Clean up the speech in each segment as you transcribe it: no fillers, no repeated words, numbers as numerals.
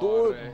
2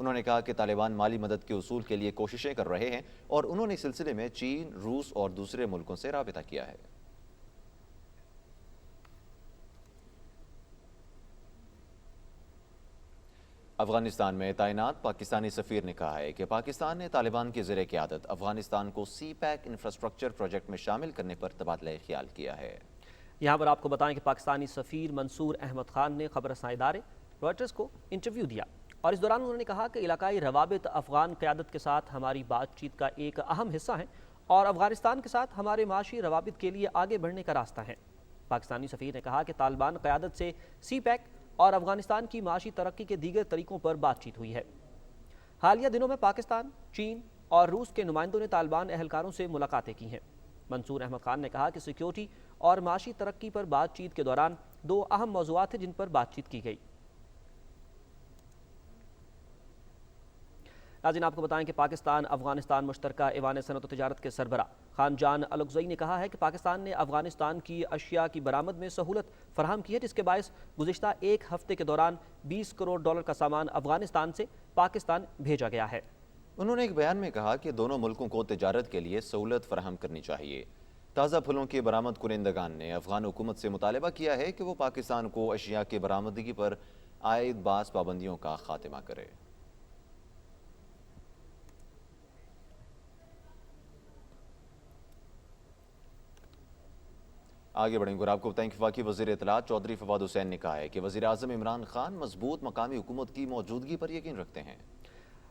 انہوں نے کہا کہ طالبان مالی مدد کے حصول کے لیے کوششیں کر رہے ہیں اور انہوں نے اس سلسلے میں چین، روس اور دوسرے ملکوں سے رابطہ کیا ہے۔ افغانستان میں تعینات پاکستانی سفیر نے کہا ہے کہ پاکستان نے طالبان کی زیر قیادت افغانستان کو سی پیک انفراسٹرکچر پروجیکٹ میں شامل کرنے پر تبادلہ خیال کیا ہے۔ یہاں پر آپ کو بتائیں کہ پاکستانی سفیر منصور احمد خان نے خبر رساں ادارے رائٹرز کو انٹرویو دیا اور اس دوران انہوں نے کہا کہ علاقائی روابط افغان قیادت کے ساتھ ہماری بات چیت کا ایک اہم حصہ ہیں اور افغانستان کے ساتھ ہمارے معاشی روابط کے لیے آگے بڑھنے کا راستہ ہے۔ پاکستانی سفیر نے کہا کہ طالبان قیادت سے سی پیک اور افغانستان کی معاشی ترقی کے دیگر طریقوں پر بات چیت ہوئی ہے۔ حالیہ دنوں میں پاکستان، چین اور روس کے نمائندوں نے طالبان اہلکاروں سے ملاقاتیں کی ہیں۔ منصور احمد خان نے کہا کہ سیکیورٹی اور معاشی ترقی پر بات چیت کے دوران دو اہم موضوعات ہیں جن پر بات چیت کی گئی۔ ناظرین آپ کو بتائیں کہ پاکستان افغانستان مشترکہ ایوان صنعت و تجارت کے سربراہ خان جان الکزئی نے کہا ہے کہ پاکستان نے افغانستان کی اشیاء کی برآمد میں سہولت فراہم کی ہے، جس کے باعث گزشتہ ایک ہفتے کے دوران $20 کروڑ کا سامان افغانستان سے پاکستان بھیجا گیا ہے۔ انہوں نے ایک بیان میں کہا کہ دونوں ملکوں کو تجارت کے لیے سہولت فراہم کرنی چاہیے۔ تازہ پھلوں کے برآمد کنندگان نے افغان حکومت سے مطالبہ کیا ہے کہ وہ پاکستان کو اشیاء کی برآمدگی پر عائد بعض پابندیوں کا خاتمہ کرے۔ آگے بڑھیں گے اور آپ کو بتائیں کہ وفاقی وزیر اطلاعات چودھری فواد حسین نے کہا ہے کہ وزیر اعظم عمران خان مضبوط مقامی حکومت کی موجودگی پر یقین رکھتے ہیں۔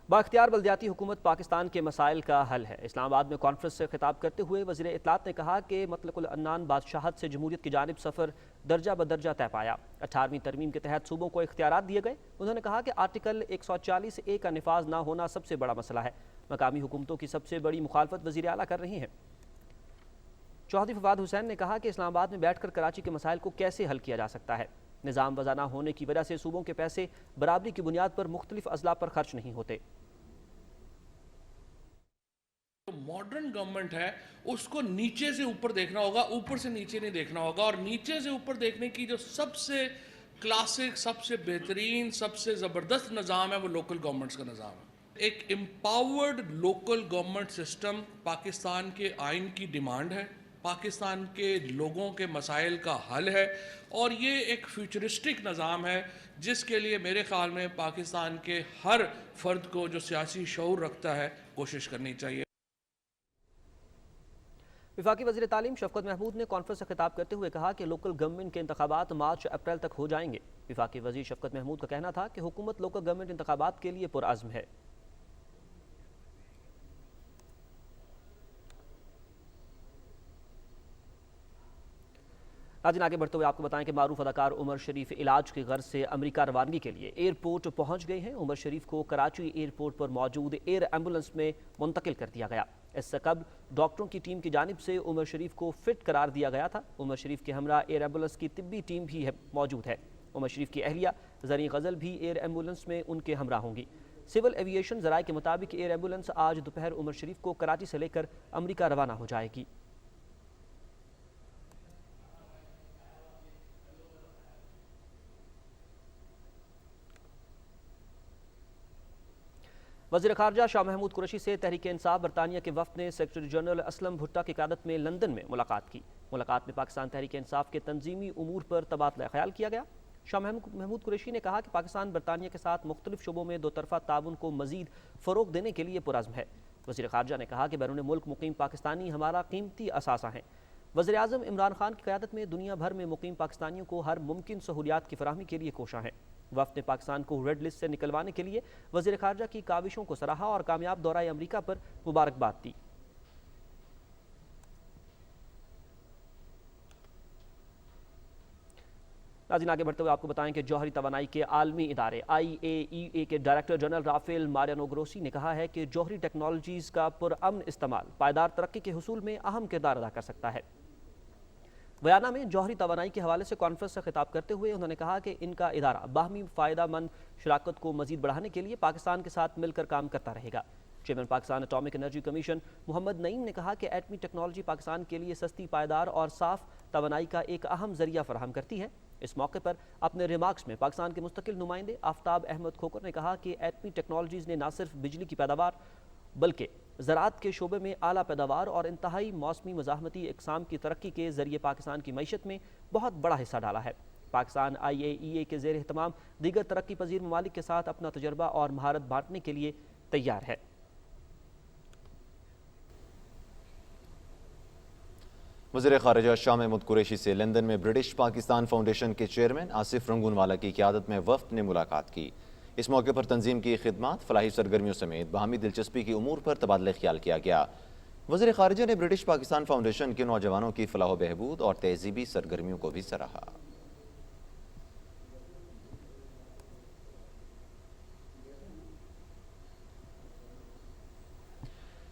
بااختیار بلدیاتی حکومت پاکستان کے مسائل کا حل ہے۔ اسلام آباد میں کانفرنس سے خطاب کرتے ہوئے وزیر اطلاعات نے کہا کہ مطلق العنان بادشاہت سے جمہوریت کی جانب سفر درجہ بدرجہ طے پایا۔ 18ویں ترمیم کے تحت صوبوں کو اختیارات دیے گئے۔ انہوں نے کہا کہ آرٹیکل 140A کا نفاذ نہ ہونا سب سے بڑا مسئلہ ہے۔ مقامی حکومتوں کی سب سے بڑی مخالفت وزیر اعلیٰ کر رہی ہیں۔ چودھری فواد حسین نے کہا کہ اسلام آباد میں بیٹھ کر کراچی کے مسائل کو کیسے حل کیا جا سکتا ہے۔ نظام وضع نہ ہونے کی وجہ سے صوبوں کے پیسے برابری کی بنیاد پر مختلف اضلاع پر خرچ نہیں ہوتے۔ ماڈرن گورنمنٹ ہے اس کو نیچے سے اوپر دیکھنا ہوگا، اوپر سے نیچے نہیں دیکھنا ہوگا، اور نیچے سے اوپر دیکھنے کی جو سب سے کلاسک، سب سے بہترین، سب سے زبردست نظام ہے وہ لوکل گورنمنٹس کا نظام ہے۔ ایک empowered local government system Pakistan کے آئین کی ڈیمانڈ ہے، پاکستان کے لوگوں کے مسائل کا حل ہے، اور یہ ایک فیوچرسٹک نظام ہے جس کے لیے میرے خیال میں پاکستان کے ہر فرد کو جو سیاسی شعور رکھتا ہے کوشش کرنی چاہیے۔ وفاقی وزیر تعلیم شفقت محمود نے کانفرنس سے خطاب کرتے ہوئے کہا کہ لوکل گورنمنٹ کے انتخابات مارچ اپریل تک ہو جائیں گے۔ وفاقی وزیر شفقت محمود کا کہنا تھا کہ حکومت لوکل گورنمنٹ انتخابات کے لیے پرعزم ہے۔ ناظرین آگے بڑھتے ہوئے آپ کو بتائیں کہ معروف اداکار عمر شریف علاج کی غرض سے امریکہ روانگی کے لیے ایئرپورٹ پہنچ گئے ہیں۔ عمر شریف کو کراچی ایئرپورٹ پر موجود ایئر ایمبولنس میں منتقل کر دیا گیا۔ اس سے قبل ڈاکٹروں کی ٹیم کی جانب سے عمر شریف کو فٹ قرار دیا گیا تھا۔ عمر شریف کے ہمراہ ایئر ایمبولنس کی طبی ٹیم بھی موجود ہے۔ عمر شریف کی اہلیہ زریں غزل بھی ایئر ایمبولنس میں ان کے ہمراہ ہوں گی۔ سول ایویشن ذرائع کے مطابق ایئر ایمبولنس آج دوپہر عمر شریف کو کراچی سے لے کر امریکہ روانہ ہو جائے گی۔ وزیر خارجہ شاہ محمود قریشی سے تحریک انصاف برطانیہ کے وفد نے سیکرٹری جنرل اسلم بھٹہ کی قیادت میں لندن میں ملاقات کی۔ ملاقات میں پاکستان تحریک انصاف کے تنظیمی امور پر تبادلہ خیال کیا گیا۔ شاہ محمود قریشی نے کہا کہ پاکستان برطانیہ کے ساتھ مختلف شعبوں میں دو طرفہ تعاون کو مزید فروغ دینے کے لیے پرعزم ہے۔ وزیر خارجہ نے کہا کہ بیرون ملک مقیم پاکستانی ہمارا قیمتی اثاثہ ہیں۔ وزیر اعظم عمران خان کی قیادت میں دنیا بھر میں مقیم پاکستانیوں کو ہر ممکن سہولیات کی فراہمی کے لیے کوشاں ہیں۔ وفد نے پاکستان کو ریڈ لسٹ سے نکلوانے کے لیے وزیر خارجہ کی کاوشوں کو سراہا اور کامیاب دورہ امریکہ پر مبارکباد دی۔ ناظرین آگے بڑھتے ہوئے آپ کو بتائیں کہ جوہری توانائی کے عالمی ادارے IAEA کے director general Rafael Mariano Grossi نے کہا ہے کہ جوہری ٹیکنالوجیز کا پرامن استعمال پائیدار ترقی کے حصول میں اہم کردار ادا کر سکتا ہے۔ ویانا میں جوہری توانائی کے حوالے سے کانفرنس سے خطاب کرتے ہوئے انہوں نے کہا کہ ان کا ادارہ باہمی فائدہ مند شراکت کو مزید بڑھانے کے لیے پاکستان کے ساتھ مل کر کام کرتا رہے گا۔ Chairman Pakistan atomic energy commission Muhammad Naeem نے کہا کہ ایٹمی ٹیکنالوجی پاکستان کے لیے سستی، پائیدار اور صاف توانائی کا ایک اہم ذریعہ فراہم کرتی ہے۔ اس موقع پر اپنے ریمارکس میں پاکستان کے مستقل نمائندے آفتاب احمد کھوکر نے کہا کہ ایٹمی ٹیکنالوجیز نے نہ صرف بجلی کی پیداوار بلکہ زراعت کے شعبے میں اعلیٰ پیداوار اور انتہائی موسمی مزاحمتی اقسام کی ترقی کے ذریعے پاکستان کی معیشت میں بہت بڑا حصہ ڈالا ہے۔ پاکستان IAEA کے زیر اہتمام دیگر ترقی پذیر ممالک کے ساتھ اپنا تجربہ اور مہارت بانٹنے کے لیے تیار ہے۔ وزیر خارجہ شاہ محمود قریشی سے لندن میں برٹش پاکستان فاؤنڈیشن کے چیئرمین آصف رنگون والا کی قیادت میں وفد نے ملاقات کی۔ اس موقع پر تنظیم کی خدمات، فلاحی سرگرمیوں سمیت باہمی دلچسپی کے امور پر تبادلہ خیال کیا گیا۔ وزیر خارجہ نے برٹش پاکستان فاؤنڈیشن کے نوجوانوں کی فلاح و بہبود اور تہذیبی سرگرمیوں کو بھی سراہا۔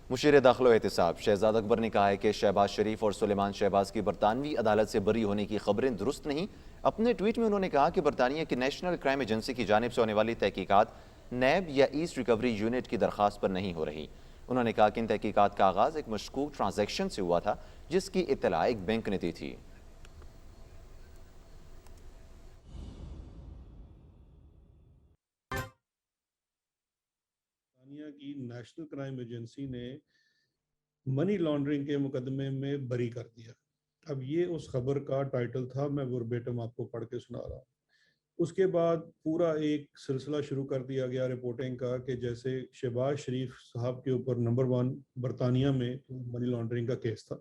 مشیر داخلہ و احتساب شہزاد اکبر نے کہا ہے کہ شہباز شریف اور سلیمان شہباز کی برطانوی عدالت سے بری ہونے کی خبریں درست نہیں۔ اپنے ٹویٹ میں انہوں نے کہا کہ برطانیہ کی نیشنل کرائم ایجنسی کی جانب سے ہونے والی تحقیقات نیب یا ایسٹ ریکوری یونٹ کی درخواست پر نہیں ہو رہی۔ انہوں نے کہا کہ ان تحقیقات کا آغاز ایک مشکوک ٹرانزیکشن سے ہوا تھا جس کی اطلاع ایک بینک نے دی تھی۔ کی نیشنل کرائم ایجنسی نے منی لانڈرنگ کے مقدمے میں بری کر دیا۔ اب یہ اس خبر کا ٹائٹل تھا، میں وربیٹم آپ کو پڑھ کے سنا رہا ہوں۔ اس کے بعد پورا ایک سلسلہ شروع کر دیا گیا رپورٹنگ کا کہ جیسے شہباز شریف صاحب کے اوپر نمبر 1 برطانیہ میں منی لانڈرنگ کا کیس تھا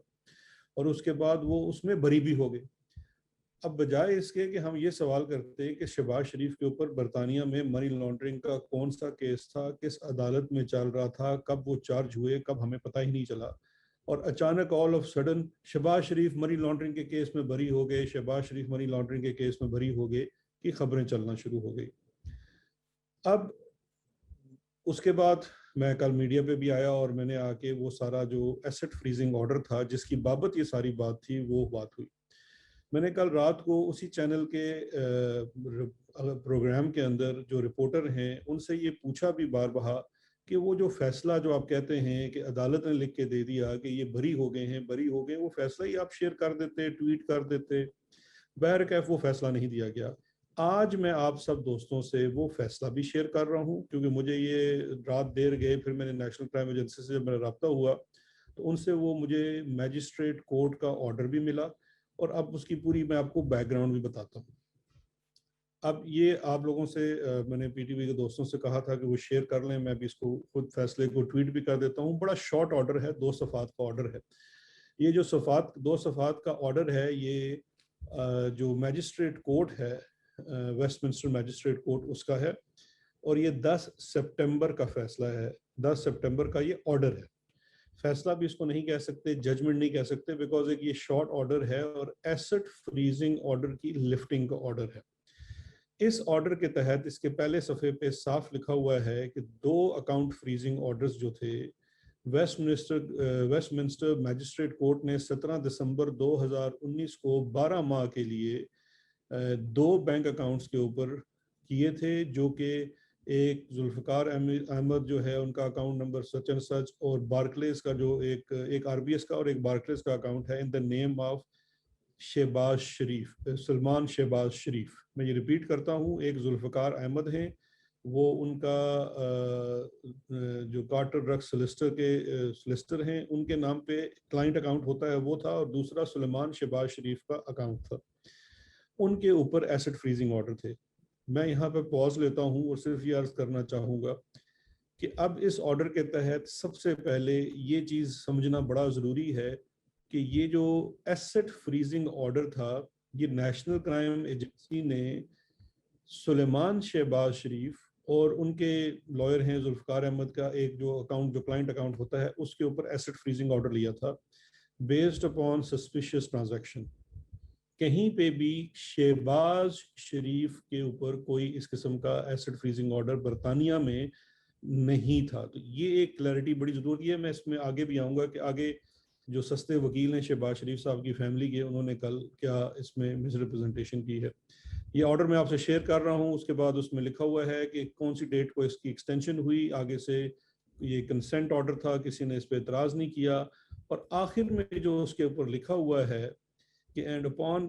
اور اس کے بعد وہ اس میں بری بھی ہو گئے۔ اب بجائے اس کے کہ ہم یہ سوال کرتے کہ شہباز شریف کے اوپر برطانیہ میں منی لانڈرنگ کا کون سا کیس تھا، کس عدالت میں چل رہا تھا، کب وہ چارج ہوئے، کب ہمیں پتہ ہی نہیں چلا، اور اچانک all of sudden Shahbaz Sharif money laundering کے کیس میں بری ہو گئے، شہباز شریف منی لانڈرنگ کے کیس میں بری ہو گئے کی خبریں چلنا شروع ہو گئی۔ اب اس کے بعد میں کل میڈیا پہ بھی آیا اور میں نے آ کے وہ سارا جو ایسٹ فریزنگ آرڈر تھا جس کی بابت یہ ساری بات تھی وہ بات ہوئی۔ میں نے کل رات کو اسی چینل کے پروگرام کے اندر جو رپورٹر ہیں ان سے یہ پوچھا بھی بار بہا کہ وہ جو فیصلہ جو آپ کہتے ہیں کہ عدالت نے لکھ کے دے دیا کہ یہ بری ہو گئے ہیں، بری ہو گئے، وہ فیصلہ ہی آپ شیئر کر دیتے، ٹویٹ کر دیتے۔ بہرکیف وہ فیصلہ نہیں دیا گیا۔ آج میں آپ سب دوستوں سے وہ فیصلہ بھی شیئر کر رہا ہوں کیونکہ مجھے یہ رات دیر گئے، پھر میں نے نیشنل کرائم ایجنسی سے جب میرا رابطہ ہوا تو ان سے وہ مجھے میجسٹریٹ کورٹ کا آرڈر بھی ملا اور اب اس کی پوری میں آپ کو بیک گراؤنڈ بھی بتاتا ہوں۔ اب یہ آپ لوگوں سے میں نے PTV کے دوستوں سے کہا تھا کہ وہ شیئر کر لیں، میں بھی اس کو خود فیصلے کو ٹویٹ بھی کر دیتا ہوں۔ بڑا شارٹ آرڈر ہے، 2 صفحات کا آرڈر ہے۔ یہ جو 2 صفحات کا آرڈر ہے یہ جو میجسٹریٹ کورٹ ہے، ویسٹ منسٹر میجسٹریٹ کورٹ، اس کا ہے اور یہ 10 سپٹمبر کا فیصلہ ہے۔ 10 سپٹمبر کا یہ آرڈر ہے۔ فیصلہ بھی اس کو نہیں کہہ سکتے، ججمنٹ نہیں کہہ سکتے، بیکاز ایک یہ شارٹ آرڈر ہے اور ایسٹ فریزنگ آرڈر کی لفٹنگ کا آرڈر ہے۔ اس آرڈر کے تحت اس کے پہلے صفحے پہ صاف لکھا ہوا ہے کہ 2 اکاؤنٹ فریزنگ آرڈرز جو تھے ویسٹ منسٹر میجسٹریٹ کورٹ نے 17 دسمبر 2019 کو 12 ماہ کے لیے 2 بینک اکاؤنٹس کے اوپر کیے تھے، جو کہ ایک ذوالفقار احمد جو ہے ان کا account number such and such, اور بارکلیز کا جو ایک RBS کا اور ایک بارکلیز کا اکاؤنٹ ہے ان دا نیم آف شہباز شریف، سلمان شہباز شریف۔ میں یہ ریپیٹ کرتا ہوں، ایک ذوالفقار احمد ہیں، وہ ان کا جو کارٹر ڈرگ سلسٹر ہیں، ان کے نام پہ کلائنٹ اکاؤنٹ ہوتا ہے وہ تھا، اور دوسرا سلیمان شہباز شریف کا اکاؤنٹ تھا۔ ان کے اوپر ایسٹ فریزنگ آرڈر تھے۔ میں یہاں پہ پاز لیتا ہوں اور صرف یہ عرض کرنا چاہوں گا کہ اب اس آرڈر کے تحت سب سے پہلے یہ چیز سمجھنا بڑا ضروری ہے کہ یہ جو ایسٹ فریزنگ آرڈر تھا یہ نیشنل کرائم ایجنسی نے سلیمان شہباز شریف اور ان کے لائر ہیں ذوالفقار احمد کا ایک جو اکاؤنٹ جو کلائنٹ اکاؤنٹ ہوتا ہے اس کے اوپر ایسٹ فریزنگ آرڈر لیا تھا بیسڈ اپون سسپیشیس ٹرانزیکشن۔ کہیں پہ بھی شہباز شریف کے اوپر کوئی اس قسم کا ایسٹ فریزنگ آرڈر برطانیہ میں نہیں تھا۔ تو یہ ایک کلیئرٹی بڑی ضروری ہے۔ میں اس میں آگے بھی آؤں گا کہ آگے جو سستے وکیل ہیں شہباز شریف صاحب کی فیملی کے، انہوں نے کل کیا اس میں مس ریپرزنٹیشن کی ہے۔ یہ آرڈر میں آپ سے شیئر کر رہا ہوں۔ اس کے بعد اس میں لکھا ہوا ہے کہ کون سی ڈیٹ کو اس کی ایکسٹینشن ہوئی، آگے سے یہ کنسنٹ آرڈر تھا، کسی نے اس پہ اعتراض نہیں کیا، اور آخر میں جو اس کے اوپر لکھا ہوا ہے کہ اینڈ اپون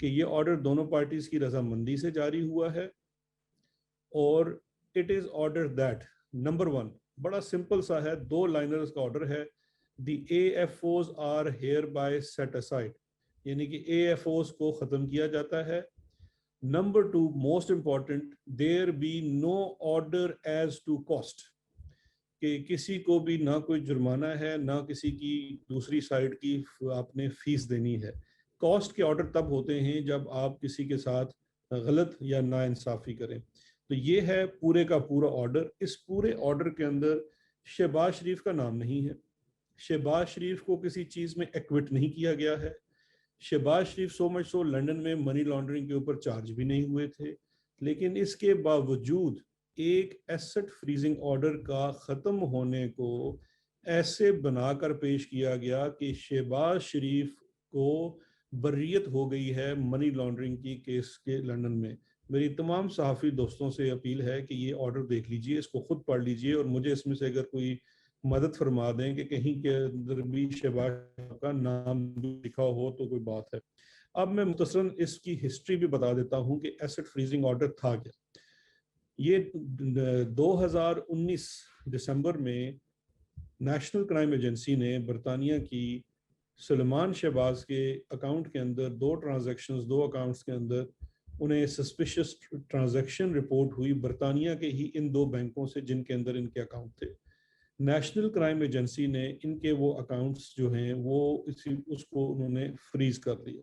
کہ یہ آرڈر دونوں پارٹیز کی رضامندی سے جاری ہوا ہے. اور it is order that number 1 بڑا سمپل سا ہے, 2 لائنرز کا آرڈر ہے. The AFOs are here by set aside, یعنی کہ AFOs کو ختم کیا جاتا ہے. Number 2 most important, there be no order as to cost, کہ کسی کو بھی نہ کوئی جرمانہ ہے نہ کسی کی دوسری سائڈ کی آپ نے فیس دینی ہے. کاسٹ کے آرڈر تب ہوتے ہیں جب آپ کسی کے ساتھ غلط یا ناانصافی کریں. تو یہ ہے پورے کا پورا آرڈر. اس پورے آرڈر کے اندر شہباز شریف کا نام نہیں ہے. شہباز شریف کو کسی چیز میں ایکوٹ نہیں کیا گیا ہے. شہباز شریف سو مچ سو لنڈن میں منی لانڈرنگ کے اوپر چارج بھی نہیں ہوئے تھے. لیکن اس کے باوجود ایک ایسٹ فریزنگ آرڈر کا ختم ہونے کو ایسے بنا کر پیش کیا گیا کہ شہباز شریف کو بریت ہو گئی ہے منی لانڈرنگ کی کیس کے لندن میں. میری تمام صحافی دوستوں سے اپیل ہے کہ یہ آرڈر دیکھ لیجئے, اس کو خود پڑھ لیجئے, اور مجھے اس میں سے اگر کوئی مدد فرما دیں کہ کہیں کے اندر بھی شہباز کا نام لکھا ہو تو کوئی بات ہے. اب میں مختصراً اس کی ہسٹری بھی بتا دیتا ہوں کہ ایسٹ فریزنگ آرڈر تھا کیا. یہ 2019 دسمبر میں نیشنل کرائم ایجنسی نے برطانیہ کی سلمان شہباز کے اکاؤنٹ کے اندر 2 اکاؤنٹس کے اندر انہیں سسپیشس ٹرانزیکشن رپورٹ ہوئی برطانیہ کے ہی ان 2 بینکوں سے جن کے اندر ان کے اکاؤنٹ تھے. نیشنل کرائم ایجنسی نے ان کے وہ اکاؤنٹس جو ہیں وہ اس کو انہوں نے فریز کر دیا.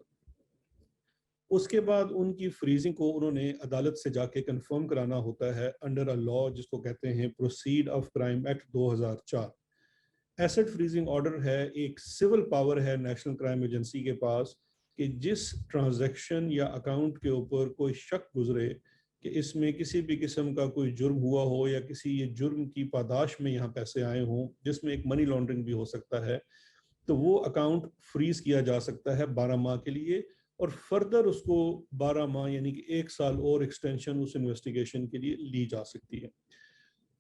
اس کے بعد ان کی فریزنگ کو انہوں نے عدالت سے جا کے کنفرم کرانا ہوتا ہے انڈر اے لا جس کو کہتے ہیں proceed of crime act 2004. Asset freezing order ہے, ایک سول پاور ہے نیشنل کرائم ایجنسی کے پاس کہ جس ٹرانزیکشن یا اکاؤنٹ کے اوپر کوئی شک گزرے کہ اس میں کسی بھی قسم کا کوئی جرم ہوا ہو یا کسی یہ جرم کی پاداش میں یہاں پیسے آئے ہوں جس میں ایک منی لانڈرنگ بھی ہو سکتا ہے, تو وہ اکاؤنٹ فریز کیا جا سکتا ہے 12 ماہ کے لیے, اور فردر اس کو 12 ماہ یعنی کہ 1 سال اور ایکسٹینشن اس انویسٹیگیشن کے لیے لی جا سکتی ہے.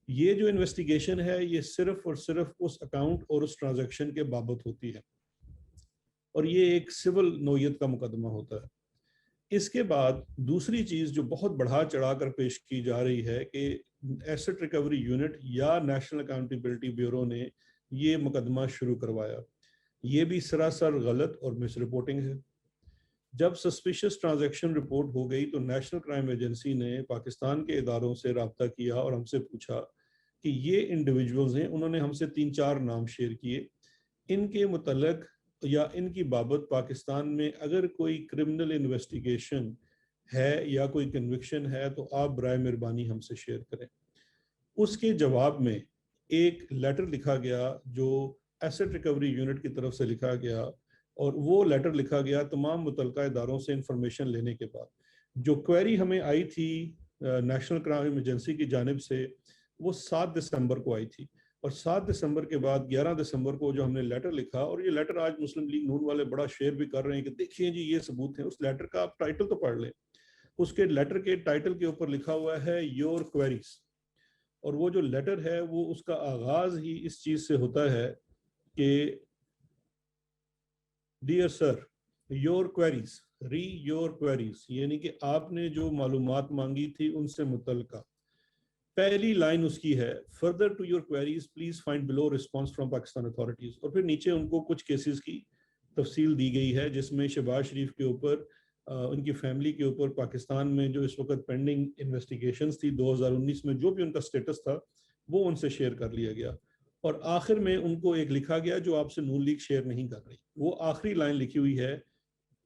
یہ جو انویسٹیگیشن ہے یہ صرف اور صرف اس اکاؤنٹ اور اس ٹرانزیکشن کے بابت ہوتی ہے, اور یہ ایک سول نوعیت کا مقدمہ ہوتا ہے. اس کے بعد دوسری چیز جو بہت بڑھا چڑھا کر پیش کی جا رہی ہے کہ ایسٹ ریکوری یونٹ یا نیشنل اکاؤنٹیبلٹی بیورو نے یہ مقدمہ شروع کروایا. یہ بھی سراسر غلط اور مس رپورٹنگ ہے. جب سسپیشس ٹرانزیکشن رپورٹ ہو گئی تو نیشنل کرائم ایجنسی نے پاکستان کے اداروں سے رابطہ کیا اور ہم سے پوچھا کہ یہ انڈیویجولز ہیں. انہوں نے ہم سے 3-4 نام شیئر کیے. ان کے متعلق یا ان کی بابت پاکستان میں اگر کوئی کرمنل انویسٹیگیشن ہے یا کوئی کنوکشن ہے تو آپ برائے مہربانی ہم سے شیئر کریں. اس کے جواب میں ایک لیٹر لکھا گیا جو ایسٹ ریکوری یونٹ کی طرف سے لکھا گیا, اور وہ لیٹر لکھا گیا تمام متعلقہ اداروں سے انفارمیشن لینے کے بعد. جو کوئری ہمیں آئی تھی نیشنل کرائم ایجنسی کی جانب سے وہ 7 دسمبر کو آئی تھی, اور 7 دسمبر کے بعد 11 دسمبر کو جو ہم نے لیٹر لکھا, اور یہ لیٹر آج مسلم لیگ نون والے بڑا شیئر بھی کر رہے ہیں کہ دیکھیں جی یہ ثبوت ہیں. اس لیٹر کا آپ ٹائٹل تو پڑھ لیں. اس کے لیٹر کے ٹائٹل کے اوپر لکھا ہوا ہے یور کوئریز, اور وہ جو لیٹر ہے وہ اس کا آغاز ہی اس چیز سے ہوتا ہے کہ dear sir your queries re your queries, یعنی کہ آپ نے جو معلومات مانگی تھی ان سے متعلقہ. پہلی لائن اس کی ہے further to your queries please find below response from Pakistan authorities, اور پھر نیچے ان کو کچھ کیسز کی تفصیل دی گئی ہے جس میں شہباز شریف کے اوپر ان کی فیملی کے اوپر پاکستان میں جو اس وقت پینڈنگ انویسٹیگیشنز تھی 2019 میں جو بھی ان کا سٹیٹس تھا وہ ان سے شیئر کر لیا گیا. اور آخر میں ان کو ایک لکھا گیا جو آپ سے نون لیگ شیئر نہیں کر رہی. وہ آخری لائن لکھی ہوئی ہے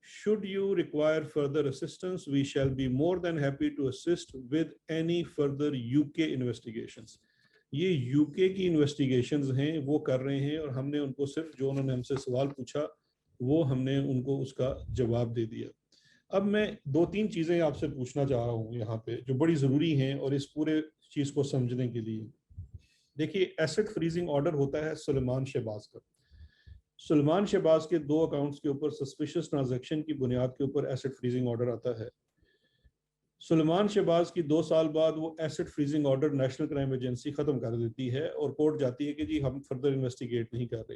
should you require further assistance we shall be more than happy to assist with any further UK investigations. یہ UK کی انویسٹیگیشنز ہیں وہ کر رہے ہیں, اور ہم نے ان کو صرف جو انہوں نے ہم سے سوال پوچھا وہ ہم نے ان کو اس کا جواب دے دیا. اب میں 2-3 چیزیں آپ سے پوچھنا چاہ رہا ہوں یہاں پہ جو بڑی ضروری ہیں اور اس پورے چیز کو سمجھنے کے لیے. دیکھیے ایسٹ فریزنگ آرڈر ہوتا ہے سلمان شہباز کا. سلمان شہباز کے 2 اکاؤنٹس کے اوپر سسپیشس ٹرانزیکشن کی بنیاد کے اوپر ایسٹ فریزنگ آرڈر آتا ہے. سلمان شہباز کی 2 سال بعد وہ asset freezing order national crime agency ختم کر دیتی ہے اور کورٹ جاتی ہے کہ جی ہم فردر انویسٹیگیٹ نہیں کر رہے.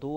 2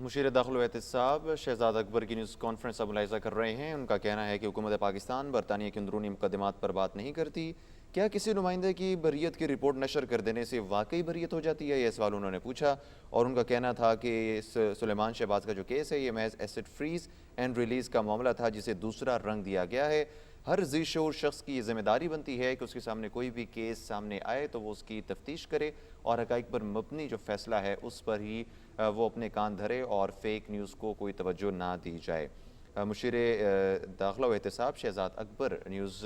مشیر داخل و احتساب شہزاد اکبر کی نیوز کانفرنس اب ملاحظہ کر رہے ہیں. ان کا کہنا ہے کہ حکومت پاکستان برطانیہ کے اندرونی مقدمات پر بات نہیں کرتی. کیا کسی نمائندے کی بریت کی رپورٹ نشر کر دینے سے واقعی بریت ہو جاتی ہے؟ یہ سوال انہوں نے پوچھا. اور ان کا کہنا تھا کہ اس سلیمان شہباز کا جو کیس ہے یہ محض ایسٹ فریز اینڈ ریلیز کا معاملہ تھا جسے دوسرا رنگ دیا گیا ہے. ہر ذی شعور شخص کی یہ ذمہ داری بنتی ہے کہ اس کے سامنے کوئی بھی کیس سامنے آئے تو وہ اس کی تفتیش کرے اور حقائق پر مبنی جو فیصلہ ہے اس پر ہی وہ اپنے کان دھرے اور فیک نیوز کو کوئی توجہ نہ دی جائے. مشیر داخلہ و احتساب شہزاد اکبر نیوز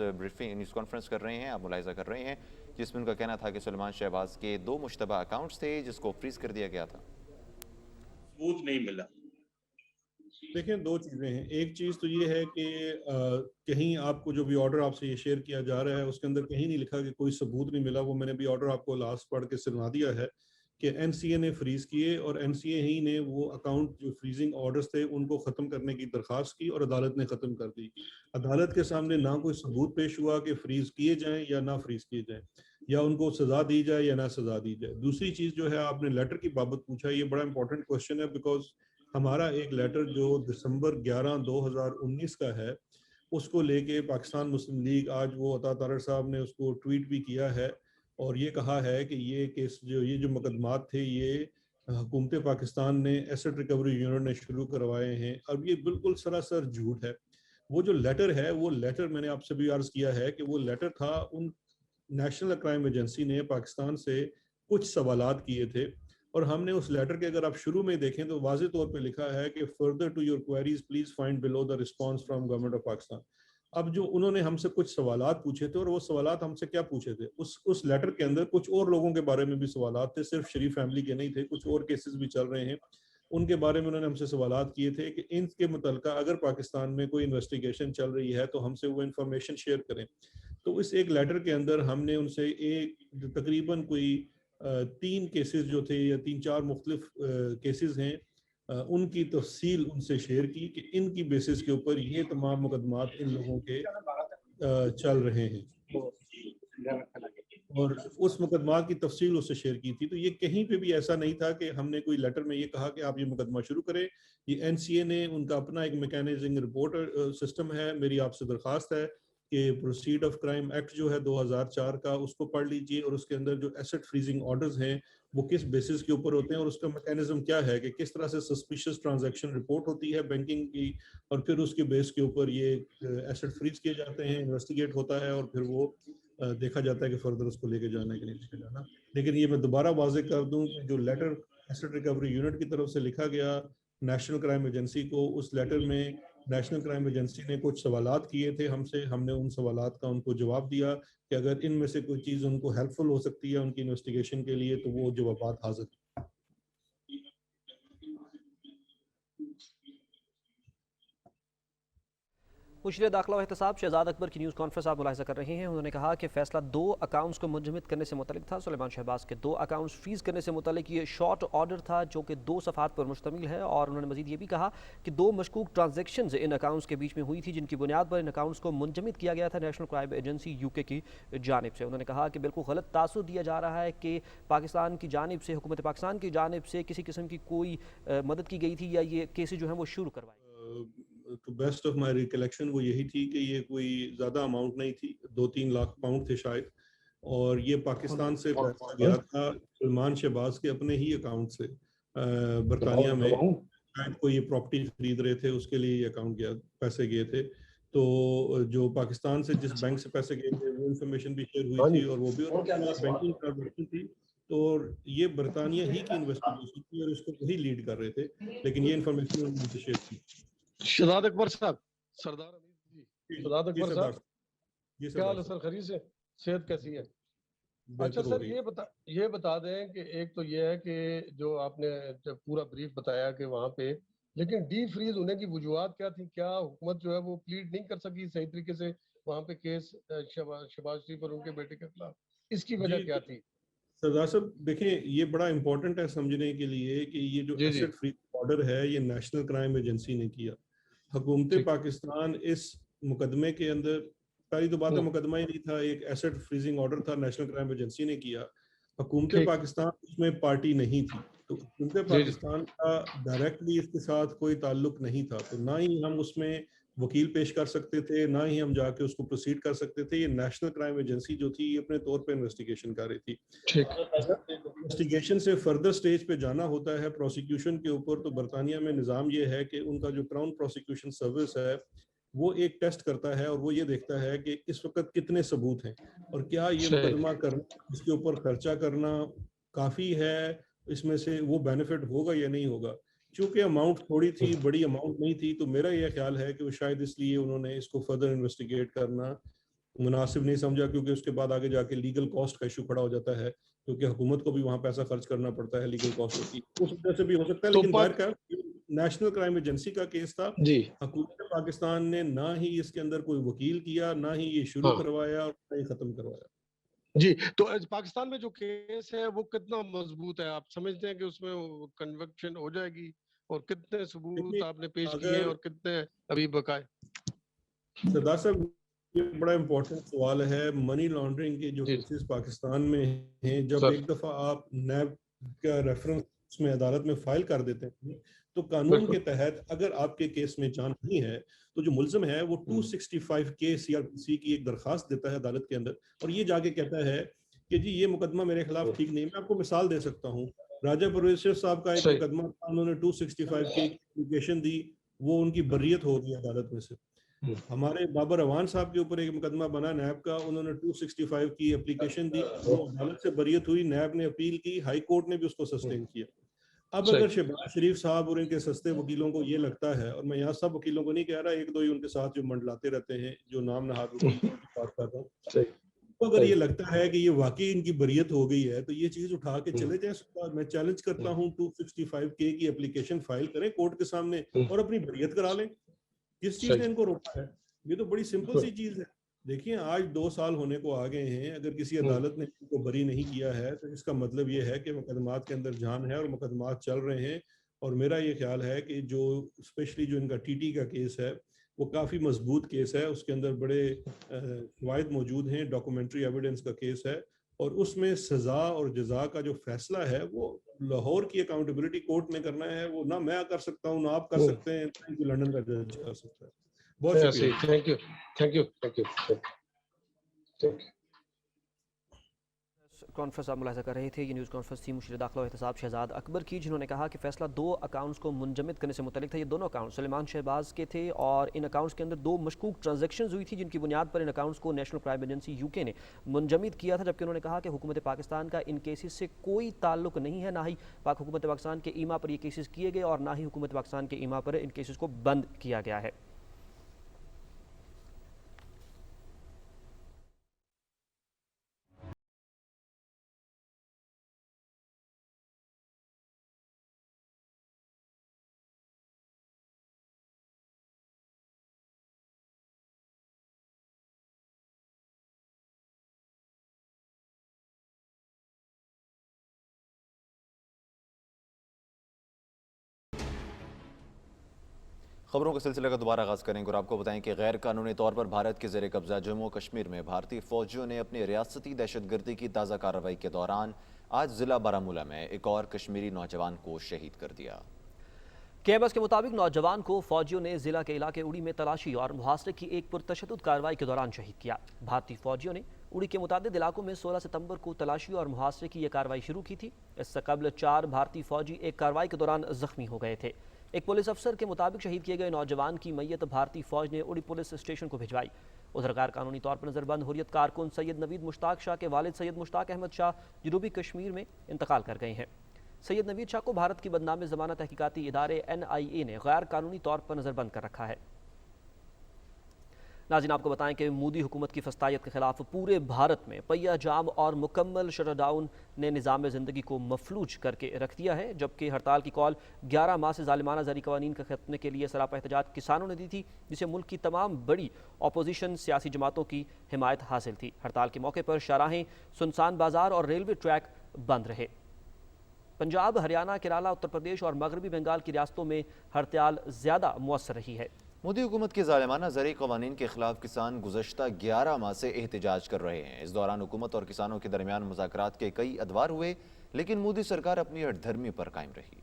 کانفرنس کر رہے ہیں، آپ ملاحظہ کر رہے ہیں، جس میں ان کا کہنا تھا کہ سلیمان شہباز کے 2 مشتبہ اکاؤنٹس تھے جس کو فریز کر دیا گیا تھا. ثبوت نہیں ملا. دیکھیں 2 چیزیں ہیں. ایک چیز تو یہ ہے کہ کہیں آپ کو جو بھی آرڈر آپ سے یہ شیئر کیا جا رہا ہے اس کے اندر کہیں نہیں لکھا کہ کوئی ثبوت نہیں ملا. وہ میں نے بھی آرڈر آپ کو لاسٹ پڑھ کے سنا دیا ہے کہ این سی اے نے فریز کیے اور این سی اے ہی نے وہ اکاؤنٹ جو فریزنگ آرڈرز تھے ان کو ختم کرنے کی درخواست کی اور عدالت نے ختم کر دی. عدالت کے سامنے نہ کوئی ثبوت پیش ہوا کہ فریز کیے جائیں یا نہ فریز کیے جائیں، یا ان کو سزا دی جائے یا نہ سزا دی جائے. دوسری چیز جو ہے آپ نے لیٹر کی بابت پوچھا، یہ بڑا امپورٹنٹ کوشچن ہے بیکاز ہمارا ایک لیٹر جو دسمبر 11/2019 کا ہے اس کو لے کے پاکستان مسلم لیگ آج وہ عطا طارق صاحب نے اس کو ٹویٹ بھی کیا ہے اور یہ کہا ہے کہ یہ کیس جو مقدمات تھے یہ حکومت پاکستان نے ایسٹ ریکوری یونٹ نے شروع کروائے ہیں. اب یہ بالکل سراسر جھوٹ ہے. وہ جو لیٹر ہے وہ لیٹر میں نے آپ سے بھی عرض کیا ہے کہ وہ لیٹر تھا ان نیشنل کرائم ایجنسی نے پاکستان سے کچھ سوالات کیے تھے اور ہم نے اس لیٹر کے اگر آپ شروع میں دیکھیں تو واضح طور پہ لکھا ہے کہ further to your queries please find below the response from government of Pakistan. اب جو انہوں نے ہم سے کچھ سوالات پوچھے تھے اور وہ سوالات ہم سے کیا پوچھے تھے، اس لیٹر کے اندر کچھ اور لوگوں کے بارے میں بھی سوالات تھے، صرف شریف فیملی کے نہیں تھے، کچھ اور کیسز بھی چل رہے ہیں ان کے بارے میں انہوں نے ہم سے سوالات کیے تھے کہ ان کے متعلقہ اگر پاکستان میں کوئی انویسٹیگیشن چل رہی ہے تو ہم سے وہ انفارمیشن شیئر کریں. تو اس ایک لیٹر کے اندر ہم نے ان سے ایک تقریباً کوئی 3 کیسز جو تھے یا 3-4 مختلف کیسز ہیں ان کی تفصیل ان سے شیئر کی کہ ان کی بیسس کے اوپر یہ تمام مقدمات ان لوگوں کے چل رہے ہیں اور اس مقدمات کی تفصیل اس سے شیئر کی تھی. تو یہ کہیں پہ بھی ایسا نہیں تھا کہ ہم نے کوئی لیٹر میں یہ کہا کہ آپ یہ مقدمہ شروع کریں. یہ این سی اے نے ان کا اپنا ایک میکینزم رپورٹ سسٹم ہے. میری آپ سے درخواست ہے کہ پروسیڈ آف کرائم ایکٹ جو ہے 2004 کا اس کو پڑھ لیجئے اور اس کے اندر جو ایسٹ فریزنگ آرڈرز ہیں وہ کس بیسس کے اوپر ہوتے ہیں اور اس کا میکینزم کیا ہے کہ کس طرح سے سسپیشس ٹرانزیکشن رپورٹ ہوتی ہے بینکنگ کی اور پھر اس کے بیس کے اوپر یہ ایسٹ فریز کیے جاتے ہیں، انویسٹیگیٹ ہوتا ہے اور پھر وہ دیکھا جاتا ہے کہ فردر اس کو لے کے جانا ہے کہ نہیں لے کے جانا. لیکن یہ میں دوبارہ واضح کر دوں کہ جو لیٹر ایسٹ ریکوری یونٹ کی طرف سے لکھا گیا نیشنل کرائم ایجنسی کو، اس لیٹر میں نیشنل کرائم ایجنسی نے کچھ سوالات کیے تھے ہم سے، ہم نے ان سوالات کا ان کو جواب دیا کہ اگر ان میں سے کوئی چیز ان کو ہیلپ فل ہو سکتی ہے ان کی انویسٹیگیشن کے لیے تو وہ جوابات حاضر. مشیر داخلہ و احتساب شہزاد اکبر کی نیوز کانفرنس آپ ملاحظہ کر رہے ہیں. انہوں نے کہا کہ فیصلہ 2 اکاؤنٹس کو منجمد کرنے سے متعلق تھا. سلیمان شہباز کے 2 اکاؤنٹس فریز کرنے سے متعلق یہ شارٹ آرڈر تھا جو کہ 2 صفحات پر مشتمل ہے. اور انہوں نے مزید یہ بھی کہا کہ 2 مشکوک ٹرانزیکشنز ان اکاؤنٹس کے بیچ میں ہوئی تھی جن کی بنیاد پر ان اکاؤنٹس کو منجمد کیا گیا تھا نیشنل کرائم ایجنسی UK کی جانب سے. انہوں نے کہا کہ بالکل غلط تاثر دیا جا رہا ہے کہ پاکستان کی جانب سے، حکومت پاکستان کی جانب سے کسی قسم کی کوئی مدد کی گئی تھی یا یہ کیسز جو ہیں وہ شروع کروائے. تو بیسٹ آف مائی ریکلیکشن وہ یہی تھی کہ یہ کوئی زیادہ اماؤنٹ نہیں تھی، 2-3 لاکھ پاؤنڈ تھے شاید، اور یہ پاکستان سے پیسہ گیا تھا سلمان شہباز کے اپنے ہی اکاؤنٹ سے برطانیہ میں. شاید کوئی یہ پراپرٹی خرید رہے تھے اس کے لیے یہ اکاؤنٹ گیا، پیسے گئے تھے. تو جو پاکستان سے جس بینک سے پیسے گئے تھے وہ انفارمیشن بھی شیئر ہوئی تھی اور وہ بھی بینکنگ ٹرانزیکشن تھی. تو یہ برطانیہ ہی کی انویسٹیگیشن تھی اور اس کو وہی لیڈ کر رہے تھے، لیکن یہ انفارمیشن انہوں نے شیئر کی. شہزاد اکبر صاحب، سردار امیر جی، شہزاد اکبر صاحب کیا حال ہے سر؟ خیریت سے؟ صحت کیسی ہے؟ اچھا سر یہ بتا دیں کہ ایک تو یہ ہے کہ جو آپ نے پورا بریف بتایا کہ وہاں پہ، لیکن ڈی فریز ہونے کی وجوہات کیا تھی؟ کیا حکومت جو ہے وہ پلیڈ نہیں کر سکی صحیح طریقے سے وہاں پہ کیس شہباز شریف اور ان کے بیٹے کے خلاف؟ اس کی وجہ کیا تھی؟ سردار صاحب دیکھیں یہ بڑا امپورٹنٹ ہے سمجھنے کے لیے کہ یہ جو ایسٹ فریز آرڈر ہے یہ نیشنل کرائم ایجنسی نے کیا. حکومت پاکستان اس مقدمے کے اندر، پہلی تو بات ہے مقدمہ ہی نہیں تھا، ایک ایسٹ فریزنگ آرڈر تھا نیشنل کرائم ایجنسی نے کیا. حکومت پاکستان اس میں پارٹی نہیں تھی. تو کیونکہ پاکستان کا ڈائریکٹلی اس کے ساتھ کوئی تعلق نہیں تھا، تو نہ ہی ہم اس میں وکیل پیش کر سکتے تھے، نہ ہی ہم جا کے اس کو پروسیڈ کر سکتے تھے. یہ نیشنل کرائم ایجنسی جو تھی یہ اپنے طور پہ انویسٹیگیشن کر رہی تھی. انویسٹیگیشن سے فردر سٹیج پہ جانا ہوتا ہے پروسیکیوشن کے اوپر، تو برطانیہ میں نظام یہ ہے کہ ان کا جو کراؤن پروسیکیوشن سروس ہے وہ ایک ٹیسٹ کرتا ہے اور وہ یہ دیکھتا ہے کہ اس وقت کتنے ثبوت ہیں اور کیا یہ مقدمہ کرنا، اس کے اوپر خرچہ کرنا کافی ہے، اس میں سے وہ بینیفٹ ہوگا یا نہیں ہوگا. چونکہ اماؤنٹ تھوڑی تھی، بڑی اماؤنٹ نہیں تھی، تو میرا یہ خیال ہے کہ وہ شاید اس لیے انہوں نے اس کو فردر انویسٹیگیٹ کرنا مناسب نہیں سمجھا، کیونکہ اس کے بعد آگے جا کے لیگل کاسٹ کا ایشو کھڑا ہو جاتا ہے، کیونکہ حکومت کو بھی وہاں پیسہ خرچ کرنا پڑتا ہے لیگل کاسٹ ہوتی ہے، اس وجہ سے بھی ہو سکتا ہے. لیکن ظاہر کا نیشنل کرائم ایجنسی کا کیس تھا، حکومت پاکستان نے نہ ہی اس کے اندر کوئی وکیل کیا، نہ ہی یہ شروع کروایا اور نہ ہی ختم کروایا. جی، تو پاکستان میں جو کیس ہے وہ کتنا مضبوط ہے؟ آپ سمجھتے ہیں کہ اس میں کنوکشن ہو جائے گی؟ اور کتنے ثبوت آپ نے پیش کیے ہیں اور کتنے ابھی بقائے؟ سردار صاحب یہ بڑا امپورٹنٹ سوال ہے. منی لانڈرنگ کے جو کیسز پاکستان میں ہیں، جب ایک دفعہ آپ نیب کا ریفرنس میں عدالت میں فائل کر دیتے ہیں تو قانون کے تحت اگر آپ کے کیس میں جان نہیں ہے تو جو ملزم ہے وہ 265K CRPC کی ایک درخواست دیتا ہے عدالت کے اندر، اور یہ جا کے کہتا ہے کہ جی یہ مقدمہ میرے خلاف ٹھیک نہیں. میں آپ کو مثال دے سکتا ہوں، راجہ پرویز صاحب کا ایک مقدمہ تھا، انہوں نے 265K کی اپلیکیشن دی، وہ ان کی بریت ہو گئی عدالت میں سے. ہمارے بابر اوان صاحب کے اوپر ایک مقدمہ بنا نیب کا، انہوں نے 265 کی اپلیکیشن دی، وہ عدالت سے بریت ہوئی، نیب نے اپیل کی، ہائی کورٹ نے بھی اس کو سسٹین کیا. اب اگر شہباز شریف صاحب اور ان کے سستے وکیلوں کو یہ لگتا ہے، اور میں یہاں سب وکیلوں کو نہیں کہہ رہا، ایک دو ہی ان کے ساتھ جو منڈلاتے رہتے ہیں، جو نام نہاد وکیل کی بات کرتا ہوں، تو اگر یہ لگتا ہے کہ یہ واقعی ان کی بریت ہو گئی ہے تو یہ چیز اٹھا کے چلے جائیں. میں چیلنج کرتا ہوں 265K کی اپلیکیشن فائل کریں کورٹ کے سامنے اور اپنی بریت کرا لیں. کس چیز نے ان کو روکا ہے؟ یہ تو بڑی سمپل سی چیز ہے. دیکھیں آج 2 سال ہونے کو آ گئے ہیں، اگر کسی عدالت نے ان کو بری نہیں کیا ہے تو اس کا مطلب یہ ہے کہ مقدمات کے اندر جان ہے اور مقدمات چل رہے ہیں. اور میرا یہ خیال ہے کہ جو اسپیشلی جو ان کا TT کا کیس ہے وہ کافی مضبوط کیس ہے، اس کے اندر بڑے شواہد موجود ہیں، ڈاکومنٹری ایویڈنس کا کیس ہے، اور اس میں سزا اور جزا کا جو فیصلہ ہے وہ لاہور کی اکاؤنٹیبلٹی کورٹ نے کرنا ہے. وہ نہ میں کر سکتا ہوں، نہ آپ کر سکتے ہیں، نہ لندن کا جج کر سکتا ہے. بہت شکریہ. Thank you. کانفرنس آپ ملاحظہ کر رہے تھے، یہ نیوز کانفرنس تھی مشیر داخلہ و احتساب شہزاد اکبر کی، جنہوں نے کہا کہ فیصلہ 2 اکاؤنٹس کو منجمد کرنے سے متعلق تھا. یہ دونوں اکاؤنٹ سلیمان شہباز کے تھے اور ان اکاؤنٹس کے اندر 2 مشکوک ٹرانزیکشنز ہوئی تھی، جن کی بنیاد پر ان اکاؤنٹس کو نیشنل کرائم ایجنسی UK نے منجمد کیا تھا. جبکہ انہوں نے کہا کہ حکومت پاکستان کا ان کیسز سے کوئی تعلق نہیں ہے، نہ ہی حکومت پاکستان کے ایما پر یہ کیسز کیے گئے اور نہ ہی حکومت پاکستان کے ایما پر ان کیسز کو بند کیا گیا ہے. خبروں کے سلسلے کا دوبارہ آغاز کریں گے اور آپ کو بتائیں کہ غیر قانونی طور پر بھارت کے زیر قبضہ جموں کشمیر میں بھارتی فوجیوں نے اپنی ریاستی دہشت گردی کی تازہ کارروائی کے دوران آج ضلع بارہمولہ میں ایک اور کشمیری نوجوان کو شہید کر دیا. کیمپس کے مطابق نوجوان کو فوجیوں نے ضلع کے علاقے اڑی میں تلاشی اور محاصرے کی ایک پرتشدد کارروائی کے دوران شہید کیا. بھارتی فوجیوں نے اڑی کے متعدد علاقوں میں 16 ستمبر کو تلاشی اور محاصرے کی یہ کارروائی شروع کی تھی. اس سے قبل 4 بھارتی فوجی ایک کارروائی کے دوران زخمی ہو گئے تھے. ایک پولیس افسر کے مطابق شہید کیے گئے نوجوان کی میت بھارتی فوج نے اڑی پولیس اسٹیشن کو بھجوائی. ادھر غیر قانونی طور پر نظر بند حریت کارکن سید نوید مشتاق شاہ کے والد سید مشتاق احمد شاہ جنوبی کشمیر میں انتقال کر گئے ہیں. سید نوید شاہ کو بھارت کی بدنام زمانہ تحقیقاتی ادارے NIA نے غیر قانونی طور پر نظر بند کر رکھا ہے. ناظرین آپ کو بتائیں کہ مودی حکومت کی فسطائیت کے خلاف پورے بھارت میں پہیہ جام اور مکمل شٹ ڈاؤن نے نظام زندگی کو مفلوج کر کے رکھ دیا ہے. جبکہ ہڑتال کی کال 11 ماہ سے ظالمانہ زرعی قوانین کے خاتمے کے لیے سراپا احتجاج کسانوں نے دی تھی، جسے ملک کی تمام بڑی اپوزیشن سیاسی جماعتوں کی حمایت حاصل تھی. ہڑتال کے موقع پر شاہراہیں، سنسان بازار اور ریلوے ٹریک بند رہے. پنجاب، ہریانہ، کیرالہ، اتر پردیش اور مغربی بنگال کی ریاستوں میں ہڑتال زیادہ مؤثر رہی ہے. مودی حکومت کے ظالمانہ زرعی قوانین کے خلاف کسان گزشتہ 11 ماہ سے احتجاج کر رہے ہیں۔ اس دوران حکومت اور کسانوں کے درمیان مذاکرات کے کئی ادوار ہوئے، لیکن مودی سرکار اپنی ہٹ دھرمی پر قائم رہی۔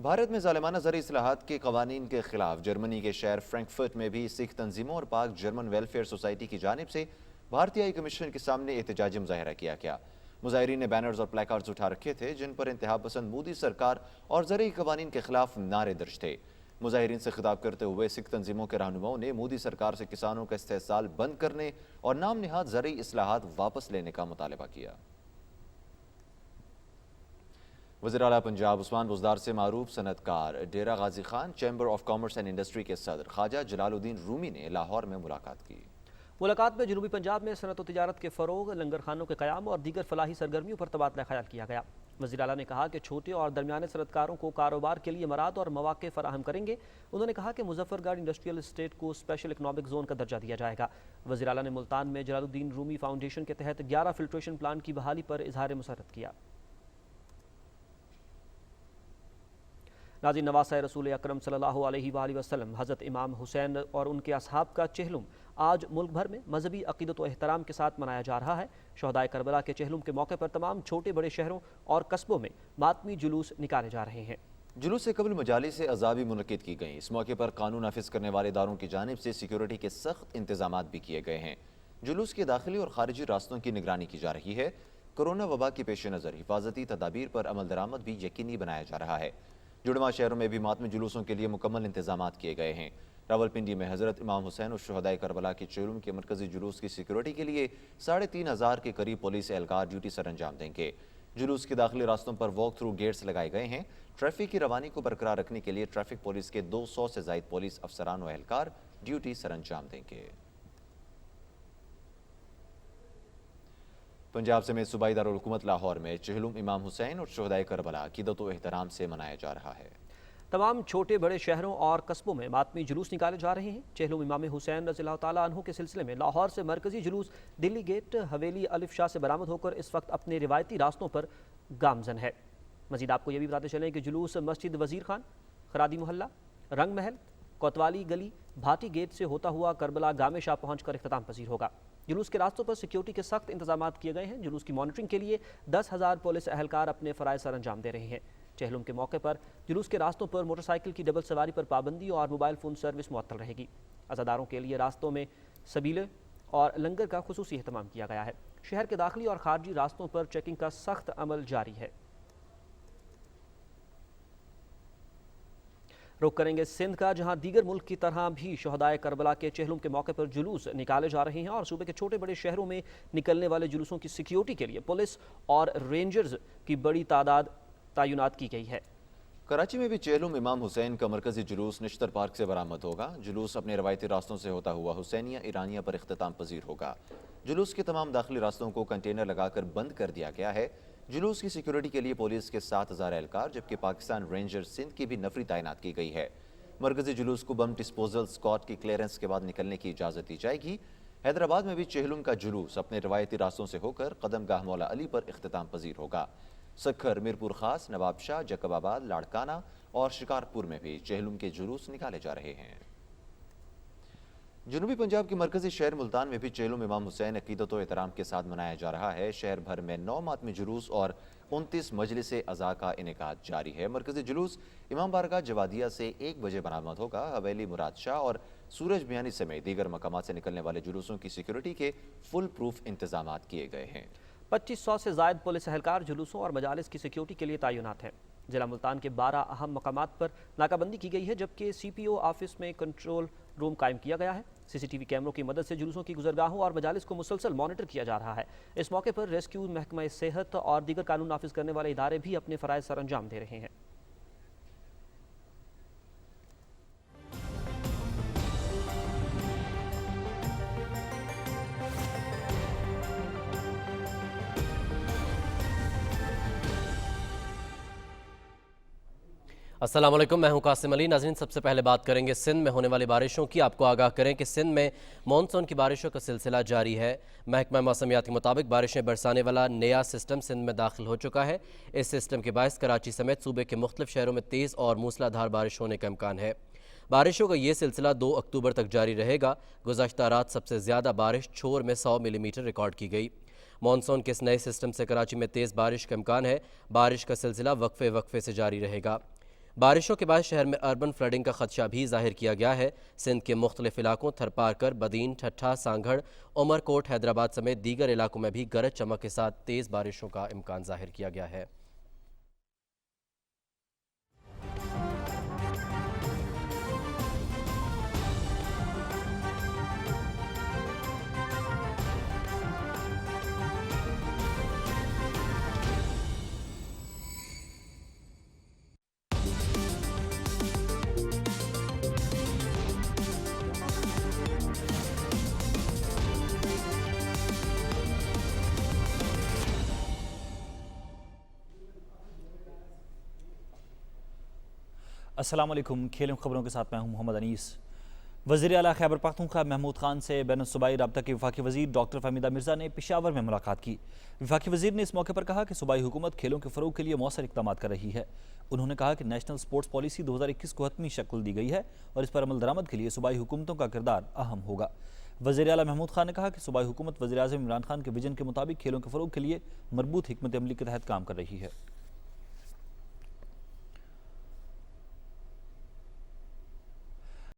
بھارت میں ظالمانہ زرعی اصلاحات کے قوانین کے خلاف جرمنی کے شہر فرینکفرٹ میں بھی سکھ تنظیموں اور پاک جرمن ویلفیئر سوسائٹی کی جانب سے بھارتی ہائی کمیشن کے سامنے احتجاجی مظاہرہ کیا گیا۔ مظاہرین نے بینرز اور پلیکارڈز اٹھا رکھے تھے جن پر انتہا پسند مودی سرکار اور زرعی قوانین کے خلاف نعرے درج تھے۔ مظاہرین سے خطاب کرتے ہوئے سکھ تنظیموں کے رہنماؤں نے مودی سرکار سے کسانوں کا استحصال بند کرنے اور نام نہاد زرعی اصلاحات واپس لینے کا مطالبہ کیا۔ وزیر اعلیٰ پنجاب عثمان بزدار سے معروف صنعت کار Dera Ghazi Khan chamber of commerce and industry کے صدر خواجہ جلال الدین رومی نے لاہور میں ملاقات کی۔ ملاقات میں جنوبی پنجاب میں صنعت و تجارت کے فروغ، لنگر خانوں کے قیام اور دیگر فلاحی سرگرمیوں پر تبادلہ خیال کیا گیا۔ وزیر اعلیٰ نے کہا کہ چھوٹے اور درمیانے صنعت کاروں کو کاروبار کے لیے امارات اور مواقع فراہم کریں گے۔ انہوں نے کہا کہ مظفر گڑھ انڈسٹریل اسٹیٹ کو اسپیشل اکنامک زون کا درجہ دیا جائے گا۔ وزیر اعلیٰ نے ملتان میں جلال الدین رومی فاؤنڈیشن کے تحت 11 فلٹریشن پلانٹ کی بحالی پر اظہار مسرت کیا۔ ناظرین، نواسہ رسول اکرم صلی اللہ علیہ وآلہ وسلم حضرت امام حسین اور ان کے اصحاب کا چہلم آج ملک بھر میں مذہبی عقیدت و احترام کے ساتھ منایا جا رہا ہے۔ شہدائے کربلا کے چہلم کے موقع پر تمام چھوٹے بڑے شہروں اور قصبوں میں ماتمی جلوس نکالے جا رہے ہیں۔ جلوس سے قبل مجالس عزا بھی منعقد کی گئیں۔ اس موقع پر قانون نافذ کرنے والے اداروں کی جانب سے سیکیورٹی کے سخت انتظامات بھی کیے گئے ہیں۔ جلوس کے داخلی اور خارجی راستوں کی نگرانی کی جا رہی ہے۔ کورونا وبا کے پیش نظر حفاظتی تدابیر پر عمل درآمد بھی یقینی بنایا جا رہا ہے۔ جڑواں شہروں میں بھی ماتمی جلوسوں کے لیے مکمل انتظامات کیے گئے ہیں۔ راولپنڈی میں حضرت امام حسین اور شہدائے کربلا کے چہلم کے مرکزی جلوس کی سیکیورٹی کے لیے 3500 کے قریب پولیس اہلکار ڈیوٹی سر انجام دیں گے۔ جلوس کے داخلی راستوں پر واک تھرو گیٹس لگائے گئے ہیں۔ ٹریفک کی روانی کو برقرار رکھنے کے لیے ٹریفک پولیس کے 200 سے زائد پولیس افسران و اہلکار ڈیوٹی سر انجام دیں گے۔ پنجاب سمیت صوبائی دارالحکومت لاہور میں چہلم امام حسین اور شہدائے کربلا عقیدت و احترام سے منایا جا رہا ہے۔ تمام چھوٹے بڑے شہروں اور قصبوں میں ماتمی جلوس نکالے جا رہے ہیں۔ چہلم امام حسین رضی اللہ تعالیٰ عنہ کے سلسلے میں لاہور سے مرکزی جلوس دلی گیٹ حویلی الف شاہ سے برآمد ہو کر اس وقت اپنے روایتی راستوں پر گامزن ہے۔ مزید آپ کو یہ بھی بتاتے چلیں کہ جلوس مسجد وزیر خان، خرادی محلہ، رنگ محل، کوتوالی گلی، بھاٹی گیٹ سے ہوتا ہوا کربلا گام شاہ پہنچ کر اختتام پذیر ہوگا۔ جلوس کے راستوں پر سیکیورٹی کے سخت انتظامات کیے گئے ہیں۔ جلوس کی مانیٹرنگ کے لیے 10,000 پولیس اہلکار اپنے فرائض سر انجام دے رہے ہیں۔ چہلم کے موقع پر جلوس کے راستوں پر موٹر سائیکل کی ڈبل سواری پر پابندی اور موبائل فون سروس معطل رہے گی۔ عزاداروں کے لیے راستوں میں سبیلے اور لنگر کا خصوصی اہتمام کیا گیا ہے۔ شہر کے داخلی اور خارجی راستوں پر چیکنگ کا سخت عمل جاری ہے۔ رخ کریں گے سندھ کا، جہاں دیگر ملک کی طرح بھی شہدائے کربلا کے چہلم کے موقع پر جلوس نکالے جا رہے ہیں اور صوبے کے چھوٹے بڑے شہروں میں نکلنے والے جلوسوں کی سیکیورٹی کے لیے پولیس اور رینجرز کی بڑی تعداد تعینات کی گئی ہے۔ کراچی میں بھی چہلم امام حسین کا مرکزی جلوس نشتر پارک سے برآمد ہوگا۔ جلوس اپنے روایتی راستوں سے ہوتا ہوا حسینیہ ایرانیہ پر اختتام پذیر ہوگا۔ جلوس کے تمام داخلی راستوں کو کنٹینر لگا کر بند کر دیا گیا ہے۔ جلوس کی سیکیورٹی کے لیے پولیس کے 7,000 اہلکار جبکہ پاکستان رینجر سندھ کی بھی نفری تعینات کی گئی ہے۔ مرکزی جلوس کو بم ڈسپوزل اسکواڈ کی کلیئرنس کے بعد نکلنے کی اجازت دی جائے گی۔ حیدرآباد میں بھی چہلم کا جلوس اپنے روایتی راستوں سے ہو کر قدم گاہ مولا علی پر اختتام پذیر ہوگا۔ سکھر، میرپور خاص، نواب شاہ، جیکب آباد، لاڑکانہ اور شکارپور میں بھی چہلم کے جلوس نکالے جا رہے ہیں۔ جنوبی پنجاب کے مرکزی شہر ملتان میں بھی چہلم امام حسین عقیدت و احترام کے ساتھ منایا جا رہا ہے۔ شہر بھر میں 9 ماتمی جلوس اور 29 مجلس عزا کا انعقاد جاری ہے۔ مرکزی جلوس امام بارگاہ جوادیہ سے 1 بجے برآمد ہوگا۔ حویلی مراد شاہ اور سورج میانی سمیت دیگر مقامات سے نکلنے والے جلوسوں کی سیکیورٹی کے فل پروف انتظامات کیے گئے ہیں۔ 2500 سے زائد پولیس اہلکار جلوسوں اور مجالس کی سیکیورٹی کے لیے تعینات ہیں۔ ضلع ملتان کے 12 اہم مقامات پر ناکہ بندی کی گئی ہے، جبکہ سی پی او آفس میں کنٹرول روم قائم کیا گیا ہے۔ سی سی ٹی وی کیمروں کی مدد سے جلوسوں کی گزرگاہوں اور مجالس کو مسلسل مانیٹر کیا جا رہا ہے۔ اس موقع پر ریسکیو، محکمہ صحت اور دیگر قانون نافذ کرنے والے ادارے بھی اپنے فرائض سر انجام دے رہے ہیں۔ السلام علیکم، میں ہوں قاسم علی۔ ناظرین، سب سے پہلے بات کریں گے سندھ میں ہونے والی بارشوں کی۔ آپ کو آگاہ کریں کہ سندھ میں مانسون کی بارشوں کا سلسلہ جاری ہے۔ محکمہ موسمیات کے مطابق بارشیں برسانے والا نیا سسٹم سندھ میں داخل ہو چکا ہے۔ اس سسٹم کے باعث کراچی سمیت صوبے کے مختلف شہروں میں تیز اور موسلا دھار بارش ہونے کا امکان ہے۔ بارشوں کا یہ سلسلہ 2 اکتوبر تک جاری رہے گا۔ گزشتہ رات سب سے زیادہ بارش چھور میں 100 ملی میٹر ریکارڈ کی گئی۔ مانسون کے اس نئے سسٹم سے کراچی میں تیز بارش کا امکان ہے۔ بارش کا سلسلہ وقفے سے جاری رہے گا۔ بارشوں کے بعد شہر میں اربن فلڈنگ کا خدشہ بھی ظاہر کیا گیا ہے۔ سندھ کے مختلف علاقوں تھرپارکر، بدین، ٹھٹھا، سانگھڑ، عمر کوٹ، حیدرآباد سمیت دیگر علاقوں میں بھی گرج چمک کے ساتھ تیز بارشوں کا امکان ظاہر کیا گیا ہے۔ السلام علیکم، کھیلوں خبروں کے ساتھ میں ہوں محمد انیس۔ وزیر اعلیٰ خیبر پختونخوا محمود خان سے بین الصوبائی رابطہ کے وفاقی وزیر ڈاکٹر فہمیدہ مرزا نے پشاور میں ملاقات کی۔ وفاقی وزیر نے اس موقع پر کہا کہ صوبائی حکومت کھیلوں کے فروغ کے لیے مؤثر اقدامات کر رہی ہے۔ انہوں نے کہا کہ نیشنل سپورٹس پالیسی 2021 کو حتمی شکل دی گئی ہے اور اس پر عمل درآمد کے لیے صوبائی حکومتوں کا کردار اہم ہوگا۔ وزیر اعلیٰ محمود خان نے کہا کہ صوبائی حکومت وزیر اعظم عمران خان کے ویژن کے مطابق کھیلوں کے فروغ کے لیے مربوط حکمت عملی کے تحت کام کر رہی ہے۔